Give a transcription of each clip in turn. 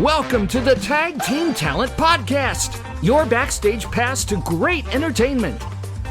Welcome to the Tag Team Talent Podcast, your backstage pass to great entertainment.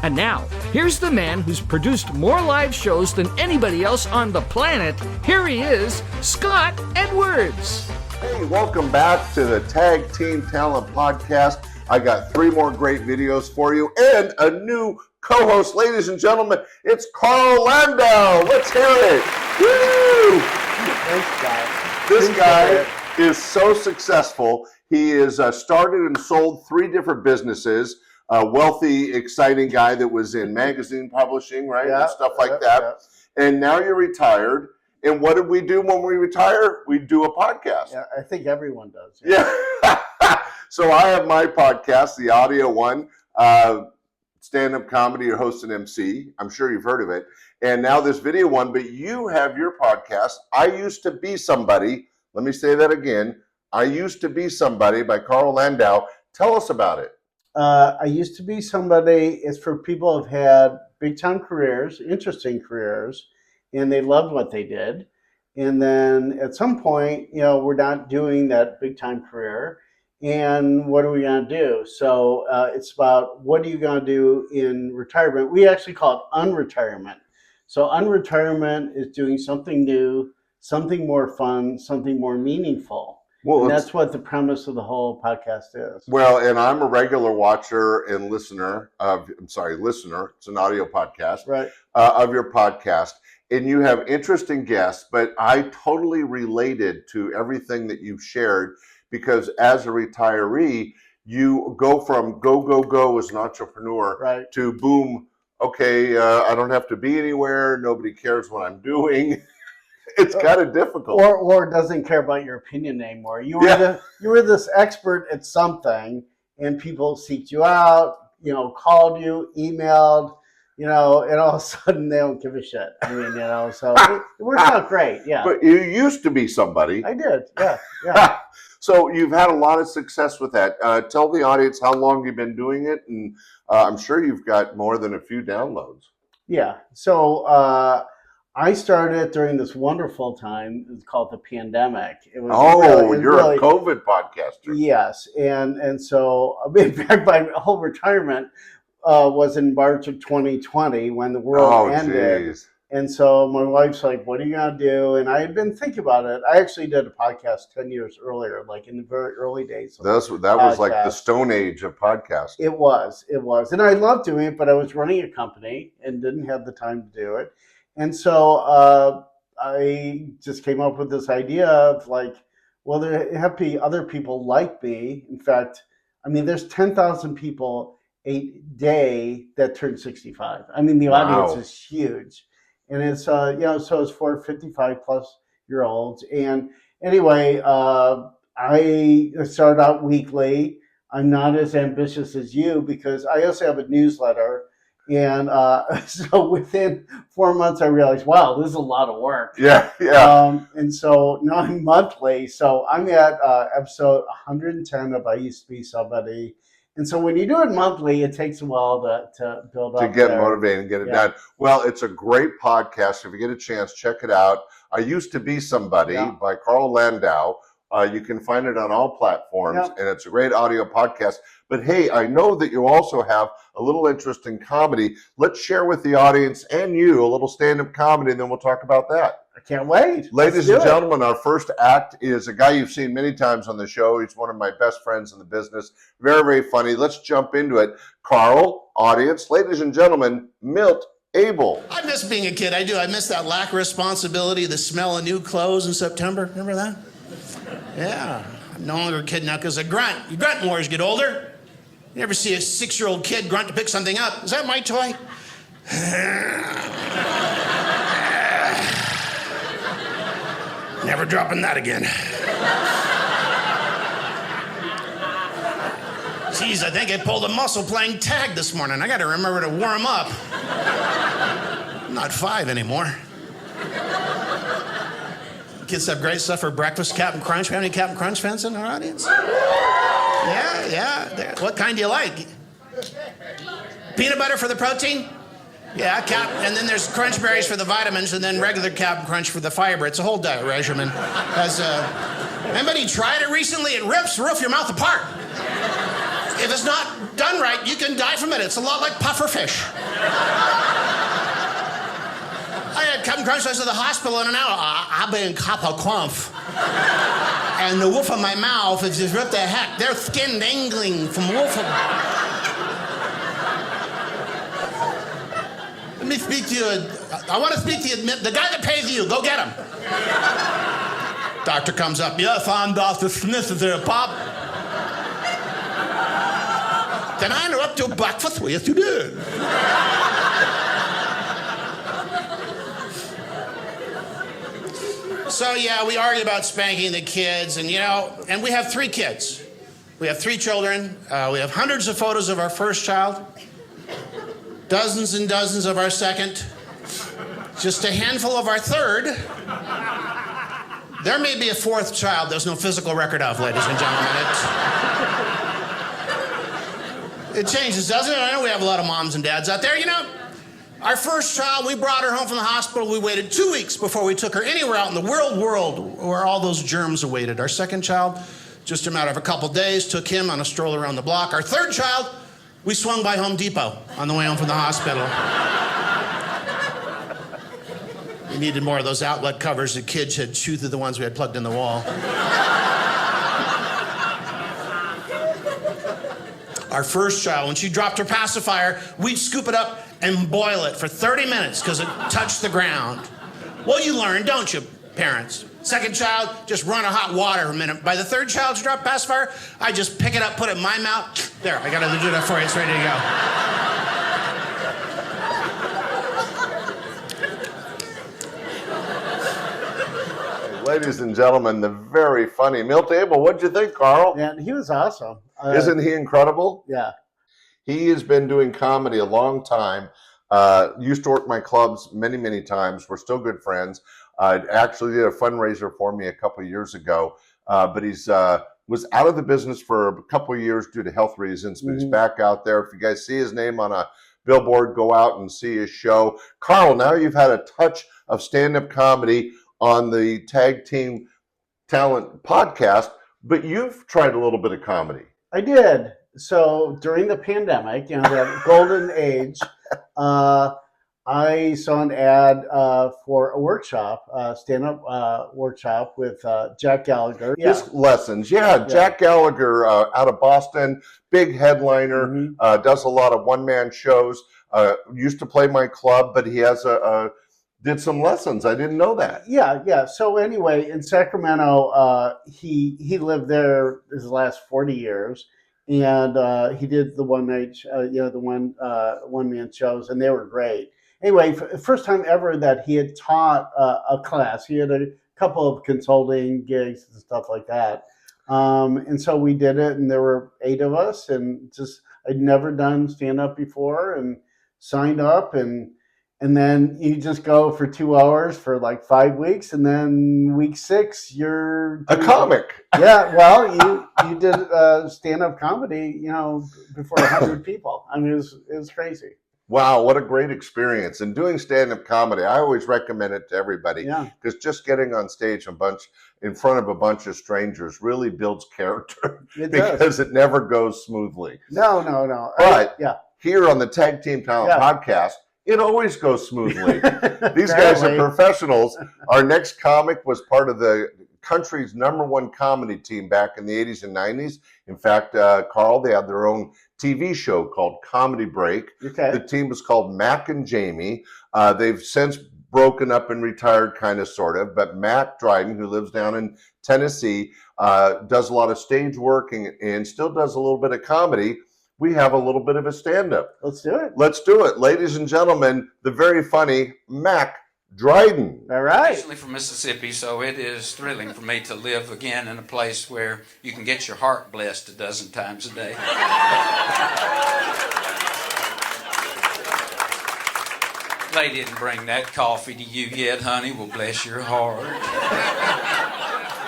And now, here's the man who's produced more live shows than anybody else on the planet. Here he is, Scott Edwards. Hey, welcome back to the Tag Team Talent Podcast. I got 3 more great videos for you and a new co-host. Ladies and gentlemen, it's Carl Landau. Let's hear it. Woo! Thanks, guys. This guy is so successful. He is started and sold 3 different businesses. A wealthy, exciting guy that was in magazine publishing, right? Yeah, and stuff like that. Yeah. And now you're retired. And what did we do when we retire? We do a podcast. Yeah, I think everyone does. Yeah. So I have my podcast, the audio one, stand-up comedy or host and MC. I'm sure you've heard of it. And now this video one, but you have your podcast, I Used to Be Somebody. Let me say that again. I Used to Be Somebody by Carl Landau. Tell us about it. I Used to Be Somebody is for people who've had big-time careers, interesting careers, and they loved what they did. And then at some point, we're not doing that big-time career. And what are we going to do? So it's about what are you going to do in retirement? We actually call it unretirement. So unretirement is doing something new, something more fun, something more meaningful. Well, and that's what the premise of the whole podcast is. Well, and I'm a regular watcher and listener. It's an audio podcast, right? Of your podcast. And you have interesting guests, but I totally related to everything that you've shared because as a retiree, you go from go as an entrepreneur right. to boom, okay, I don't have to be anywhere. Nobody cares what I'm doing. It's kind of difficult. Or doesn't care about your opinion anymore. You were this expert at something and people seeked you out, called you, emailed, and all of a sudden they don't give a shit. I mean, so it works out great. Yeah. But you used to be somebody. I did. Yeah. So you've had a lot of success with that. Tell the audience how long you've been doing it. And I'm sure you've got more than a few downloads. Yeah. So I started during this wonderful time. It's called the pandemic. It was you're a COVID podcaster. Yes. And so in fact, my whole retirement was in March of 2020 when the world ended. Geez. And so my wife's like, what are you going to do? And I had been thinking about it. I actually did a podcast 10 years earlier, like in the very early days. That was like the stone age of podcasting. It was. And I loved doing it, but I was running a company and didn't have the time to do it. And so I just came up with this idea of like, well, there have to be other people like me. In fact, I mean, there's 10,000 people a day that turn 65. I mean, the audience is huge. And it's, so it's for 55 plus year olds. And anyway, I started out weekly. I'm not as ambitious as you because I also have a newsletter. And so within 4 months, I realized, wow, this is a lot of work. Yeah. And so now I'm monthly. So I'm at episode 110 of I Used to Be Somebody. And so when you do it monthly, it takes a while to build up. To get motivated and get it done. Well, it's a great podcast. If you get a chance, check it out. I Used to Be Somebody by Carl Landau. You can find it on all platforms, and it's a great audio podcast. But hey, I know that you also have a little interest in comedy. Let's share with the audience and you a little stand-up comedy, and then we'll talk about that. I can't wait. Ladies and gentlemen, our first act is a guy you've seen many times on the show. He's one of my best friends in the business. Very, very funny. Let's jump into it. Carl, audience, ladies and gentlemen, Milt Abel. I miss being a kid. I do. I miss that lack of responsibility, the smell of new clothes in September. Remember that? Yeah. I'm no longer a kid now because I grunt. You grunt more as you get older. You never see a 6-year-old kid grunt to pick something up. Is that my toy? Never dropping that again. Geez, I think I pulled a muscle playing tag this morning. I got to remember to warm up. I'm not 5 anymore. Kids have great stuff for breakfast. Captain Crunch. We have any Captain Crunch fans in our audience? Yeah. What kind do you like? Peanut butter for the protein? Yeah, and then there's Crunch Berries for the vitamins, and then regular Captain Crunch for the fiber. It's a whole diet regimen. Anybody tried it recently? It rips the roof of your mouth apart. If it's not done right, you can die from it. It's a lot like puffer fish. I had Captain Crunch to the hospital in an hour. I've been Kappa Crump. And the roof of my mouth is just ripped to heck. Their skin dangling from roof of... Let me speak to you. I want to speak to you. The guy that pays you, go get him. Doctor comes up. Yes, I'm Dr. Smith. Is there a pop? Can I interrupt your breakfast? Well, yes, you did. So, yeah, we argue about spanking the kids, and, and we have 3 kids. We have 3 children. We have hundreds of photos of our first child, dozens and dozens of our second, just a handful of our third. There may be a 4th child there's no physical record of, ladies and gentlemen. It changes, doesn't it? I know we have a lot of moms and dads out there. Our first child, we brought her home from the hospital. We waited 2 weeks before we took her anywhere out in the world where all those germs awaited. Our second child, just a matter of a couple days, took him on a stroll around the block. Our third child, we swung by Home Depot on the way home from the hospital. We needed more of those outlet covers that kids had chewed through the ones we had plugged in the wall. Our first child, when she dropped her pacifier, we'd scoop it up and boil it for 30 minutes because it touched the ground. Well, you learn, don't you, parents? Second child, just run a hot water for a minute. By the third child, she dropped pacifier, I just pick it up, put it in my mouth. There, I got to do that for you. It's ready to go. Ladies and gentlemen, the very funny Milt Abel. What'd you think, Carl? Yeah, he was awesome. Isn't he incredible? Yeah. He has been doing comedy a long time. Used to work my clubs many, many times. We're still good friends. Actually did a fundraiser for me a couple of years ago. But he's was out of the business for a couple of years due to health reasons. But he's back out there. If you guys see his name on a billboard, go out and see his show. Carl, now you've had a touch of stand-up comedy on the Tag Team Talent podcast, but you've tried a little bit of comedy. I did. So during the pandemic, that golden age, I saw an ad for a workshop, stand-up workshop with Jack Gallagher. His lessons. Jack Gallagher out of Boston, big headliner, does a lot of one-man shows, used to play my club, but he has did some lessons. I didn't know that. Yeah. So anyway, in Sacramento, he lived there his last 40 years. And he did the one-night, one-man shows, and they were great. Anyway, first time ever that he had taught a class. He had a couple of consulting gigs and stuff like that. And so we did it, and there were 8 of us, and I'd never done stand-up before, and signed up, and then you just go for 2 hours for like 5 weeks, and then week 6 you're a comic. Yeah, well, you did stand-up comedy, before 100 people. I mean, it was crazy. Wow, what a great experience! And doing stand-up comedy, I always recommend it to everybody. Yeah, because just getting on stage in front of a bunch of strangers really builds character. Because it never goes smoothly. No. But here on the Tag Team Talent podcast, it always goes smoothly. These guys are professionals. Our next comic was part of the country's #1 comedy team back in the 80s and 90s. In fact, Carl, they had their own TV show called Comedy Break. Okay. The team was called Mack and Jamie. They've since broken up and retired, kind of, sort of. But Mack Dryden, who lives down in Tennessee, does a lot of stage work and still does a little bit of comedy. We have a little bit of a stand-up. Let's do it. Let's do it. Ladies and gentlemen, the very funny Mack Dryden. All right. Originally from Mississippi, so it is thrilling for me to live again in a place where you can get your heart blessed a dozen times a day. They didn't bring that coffee to you yet, honey. Well, bless your heart.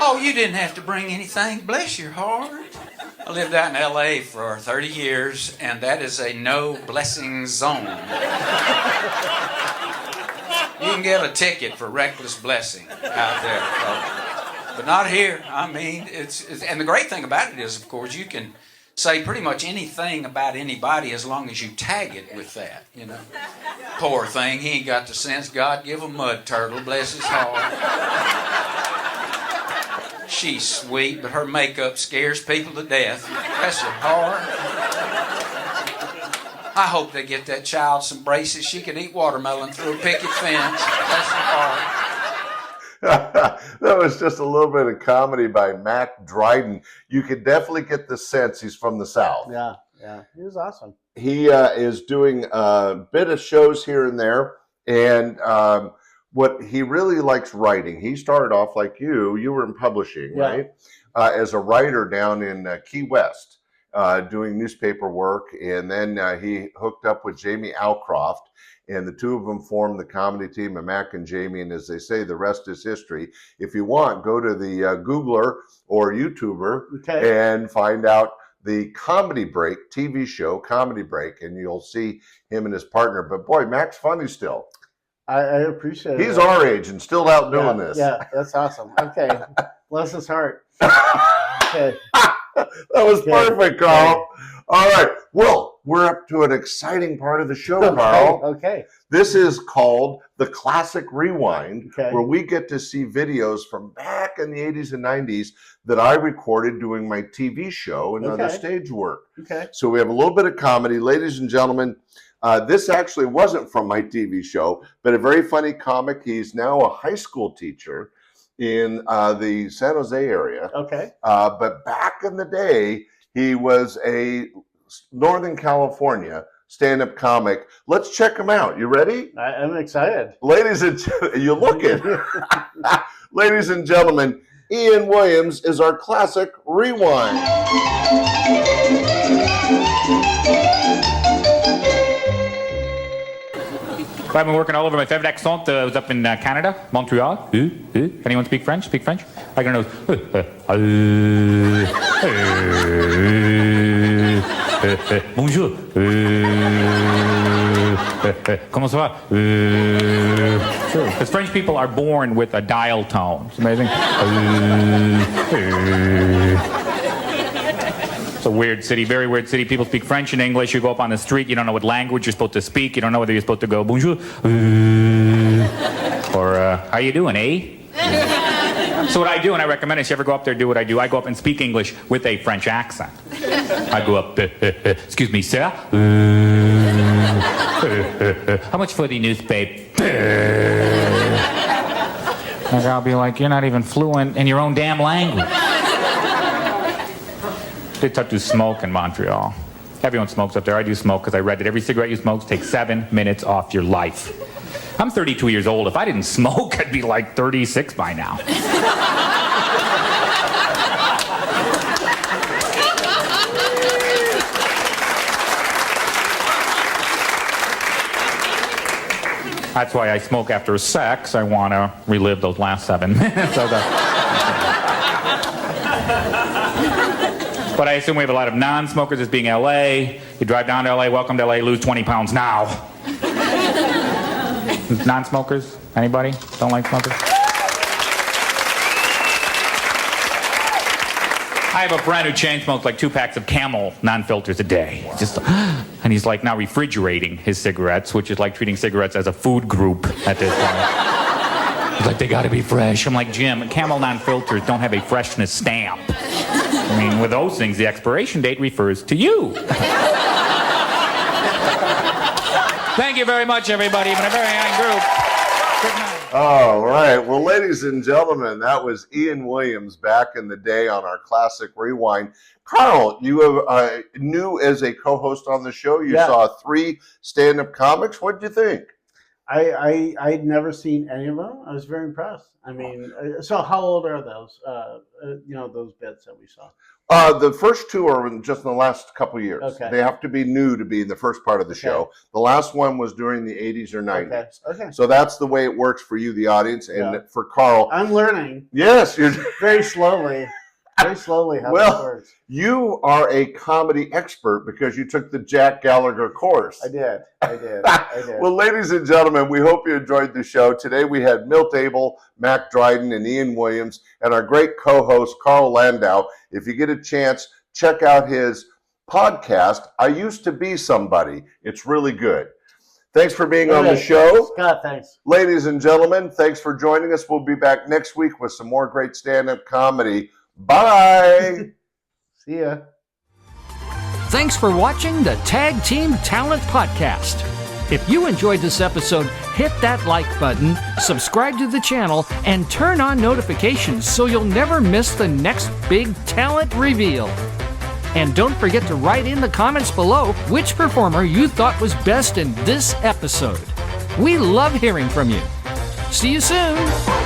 Oh, you didn't have to bring anything. Bless your heart. I lived out in L.A. for 30 years, and that is a no-blessing zone. You can get a ticket for reckless blessing out there, folks. but not here. I mean, it's and the great thing about it is, of course, you can say pretty much anything about anybody as long as you tag it with that, you know. Poor thing, he ain't got the sense. God give a mud turtle, bless his heart. She's sweet, but her makeup scares people to death. Bless her heart. I hope they get that child some braces. She can eat watermelon through a picket fence. Bless her heart. That was just a little bit of comedy by Mack Dryden. You could definitely get the sense he's from the South. Yeah, he was awesome. He is doing a bit of shows here and there, and what he really likes writing. He started off like you were in publishing, right? As a writer down in Key West, doing newspaper work, and then he hooked up with Jamie Alcroft, and the two of them formed the comedy team of Mack and Jamie, and as they say, the rest is history. If you want, go to the Googler or YouTuber and find out the Comedy Break TV show, Comedy Break, and you'll see him and his partner. But boy, Mack's funny still. I appreciate it. He's our age and still out doing this. Yeah, that's awesome. Okay, bless his heart. Okay. That was perfect, Carl. All right. Well, we're up to an exciting part of the show, Carl. Okay. This is called the Classic Rewind, where we get to see videos from back in the 80s and 90s that I recorded doing my TV show and other stage work. Okay. So we have a little bit of comedy. Ladies and gentlemen, this actually wasn't from my TV show, but a very funny comic. He's now a high school teacher in the San Jose area. Okay. But back in the day, he was a Northern California stand-up comic. Let's check him out. You ready? I'm excited. Ladies and you looking. Ladies and gentlemen, Ian Williams is our Classic Rewind. I've been working all over. My favorite accent was up in Canada, Montreal. Anyone speak French? Speak French? I don't know. Bonjour. Comment ça va? Because French people are born with a dial tone. It's amazing. It's a weird city, very weird city. People speak French and English. You go up on the street, you don't know what language you're supposed to speak. You don't know whether you're supposed to go bonjour or how you doing, eh? So what I do, and I recommend it, if you ever go up there, do what I do. I go up and speak English with a French accent. I go up, excuse me, sir. How much for the newspaper? And I'll be like, you're not even fluent in your own damn language. They start to smoke in Montreal. Everyone smokes up there. I do smoke because I read that every cigarette you smoke takes 7 minutes off your life. I'm 32 years old. If I didn't smoke, I'd be like 36 by now. That's why I smoke after sex. I want to relive those last 7 minutes. But I assume we have a lot of non-smokers, this being LA. You drive down to LA, welcome to LA, lose 20 pounds now. Non-smokers? Anybody? Don't like smokers? I have a friend who chain smokes like 2 packs of Camel non-filters a day. And he's like now refrigerating his cigarettes, which is like treating cigarettes as a food group at this point. He's like, they gotta be fresh. I'm like, Jim, Camel non-filters don't have a freshness stamp. I mean, with those things, the expiration date refers to you. Thank you very much, everybody. You've been a very young group. Good night. All right. Well, ladies and gentlemen, that was Ian Williams back in the day on our Classic Rewind. Carl, you have new as a co-host on the show. You saw 3 stand-up comics. What did you think? I'd never seen any of them. I was very impressed. I mean, so how old are those? Those bits that we saw. The first 2 are just in the last couple of years. Okay. They have to be new to be in the first part of the show. The last one was during the 80s or 90s. Okay. So that's the way it works for you, the audience, and for Carl. I'm learning. Yes, you're very slowly. very slowly how Well, this works. You are a comedy expert because you took the Jack Gallagher course. I did. Well, ladies and gentlemen, we hope you enjoyed the show. Today we had Milt Abel, Mack Dryden, and Ian Williams, and our great co-host, Carl Landau. If you get a chance, check out his podcast, I Used to Be Somebody. It's really good. Thanks for being on the show. Scott, thanks. Ladies and gentlemen, thanks for joining us. We'll be back next week with some more great stand-up comedy. Bye. See ya. Thanks for watching the Tag Team Talent Podcast. If you enjoyed this episode, hit that like button, subscribe to the channel, and turn on notifications so you'll never miss the next big talent reveal. And don't forget to write in the comments below which performer you thought was best in this episode. We love hearing from you. See you soon.